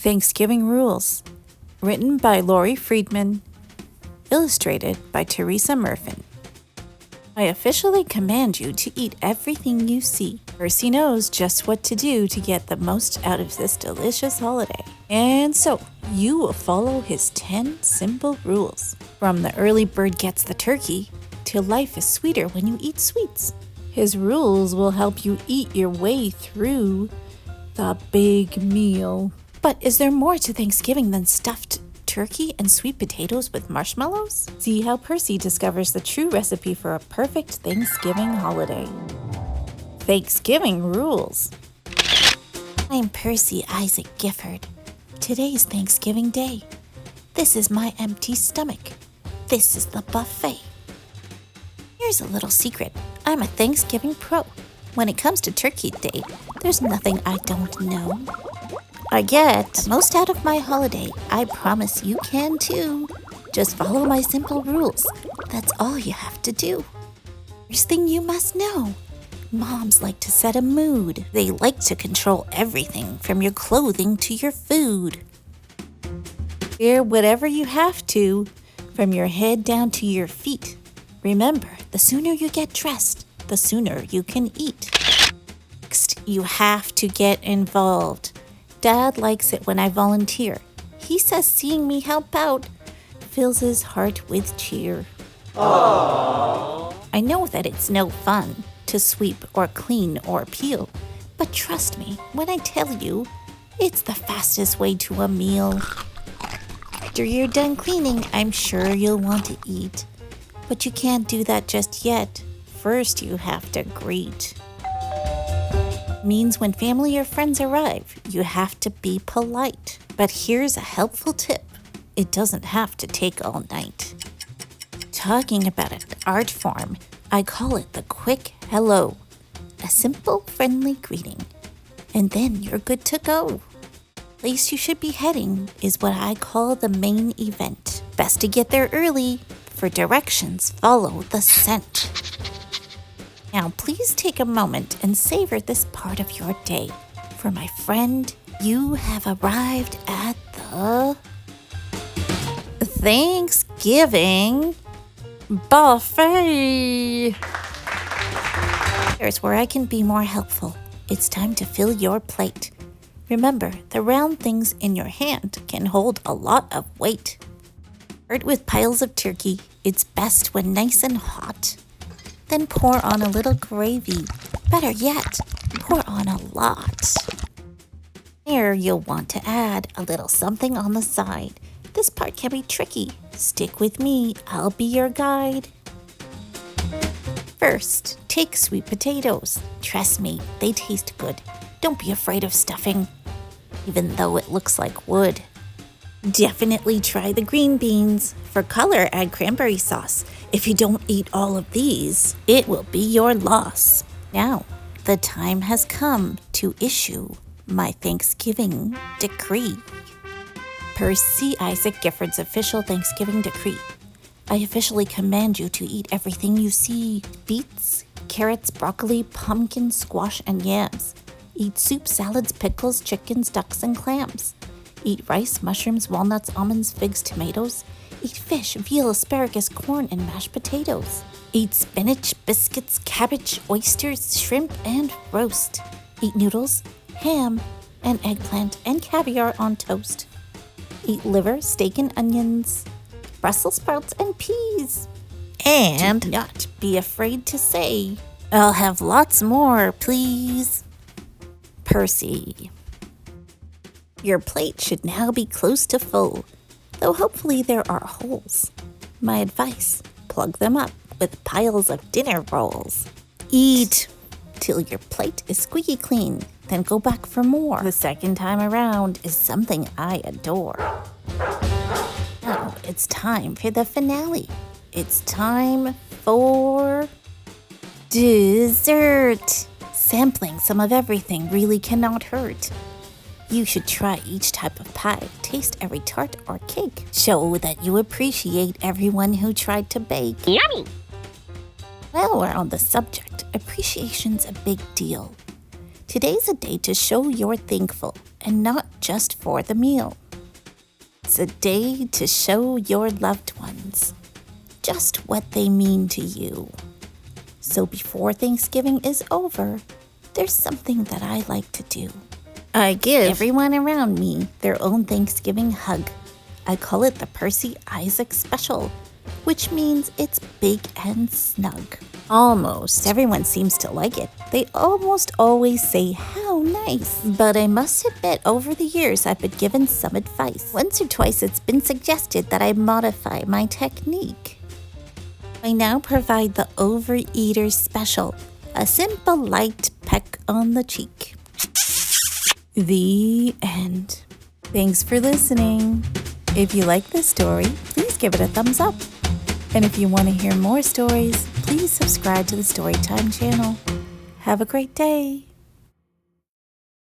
Thanksgiving Rules, written by Laurie Friedman, illustrated by Teresa Murfin. I officially command you to eat everything you see. Percy knows just what to do to get the most out of this delicious holiday. And so, you will follow his 10 simple rules. From the early bird gets the turkey, to life is sweeter when you eat sweets. His rules will help you eat your way through the big meal. But is there more to Thanksgiving than stuffed turkey and sweet potatoes with marshmallows? See how Percy discovers the true recipe for a perfect Thanksgiving holiday. Thanksgiving Rules. I'm Percy Isaac Gifford. Today's Thanksgiving Day. This is my empty stomach. This is the buffet. Here's a little secret. I'm a Thanksgiving pro. When it comes to Turkey Day, there's nothing I don't know. I get most out of my holiday. I promise you can too. Just follow my simple rules. That's all you have to do. First thing you must know. Moms like to set a mood. They like to control everything from your clothing to your food. Wear whatever you have to, from your head down to your feet. Remember, the sooner you get dressed, the sooner you can eat. Next, you have to get involved. Dad likes it when I volunteer. He says seeing me help out fills his heart with cheer. Aww. I know that it's no fun to sweep or clean or peel, but trust me when I tell you, it's the fastest way to a meal. After you're done cleaning, I'm sure you'll want to eat, but you can't do that just yet. First, you have to greet. Means when family or friends arrive, you have to be polite. But here's a helpful tip. It doesn't have to take all night. Talking about an art form, I call it the quick hello. A simple, friendly greeting. And then you're good to go. Place you should be heading is what I call the main event. Best to get there early. For directions, follow the scent. Now, please take a moment and savor this part of your day. For my friend, you have arrived at the Thanksgiving buffet. Here's where I can be more helpful. It's time to fill your plate. Remember, the round things in your hand can hold a lot of weight. Start with piles of turkey. It's best when nice and hot. Then pour on a little gravy. Better yet, pour on a lot. There you'll want to add a little something on the side. This part can be tricky. Stick with me, I'll be your guide. First, take sweet potatoes. Trust me, they taste good. Don't be afraid of stuffing, even though it looks like wood. Definitely try the green beans. For color, add cranberry sauce. If you don't eat all of these, it will be your loss. Now, the time has come to issue my Thanksgiving decree. Percy Isaac Gifford's official Thanksgiving decree. I officially command you to eat everything you see. Beets, carrots, broccoli, pumpkin, squash, and yams. Eat soup, salads, pickles, chickens, ducks, and clams. Eat rice, mushrooms, walnuts, almonds, figs, tomatoes. Eat fish, veal, asparagus, corn, and mashed potatoes. Eat spinach, biscuits, cabbage, oysters, shrimp, and roast. Eat noodles, ham, and eggplant, and caviar on toast. Eat liver, steak, and onions, Brussels sprouts, and peas. And do not be afraid to say, I'll have lots more, please. Percy. Your plate should now be close to full, though hopefully there are holes. My advice, plug them up with piles of dinner rolls. Eat till your plate is squeaky clean, then go back for more. The second time around is something I adore. Now it's time for the finale. It's time for dessert. Sampling some of everything really cannot hurt. You should try each type of pie, taste every tart or cake. Show that you appreciate everyone who tried to bake. Yummy! While we're on the subject, appreciation's a big deal. Today's a day to show you're thankful and not just for the meal. It's a day to show your loved ones just what they mean to you. So before Thanksgiving is over, there's something that I like to do. I give everyone around me their own Thanksgiving hug. I call it the Percy Isaac Special, which means it's big and snug. Almost everyone seems to like it. They almost always say, "How nice." But I must admit, over the years, I've been given some advice. Once or twice, it's been suggested that I modify my technique. I now provide the Overeater Special, a simple light peck on the cheek. The end. Thanks for listening. If you like this story, please give it a thumbs up. And if you want to hear more stories, please subscribe to the Storytime channel. Have a great day.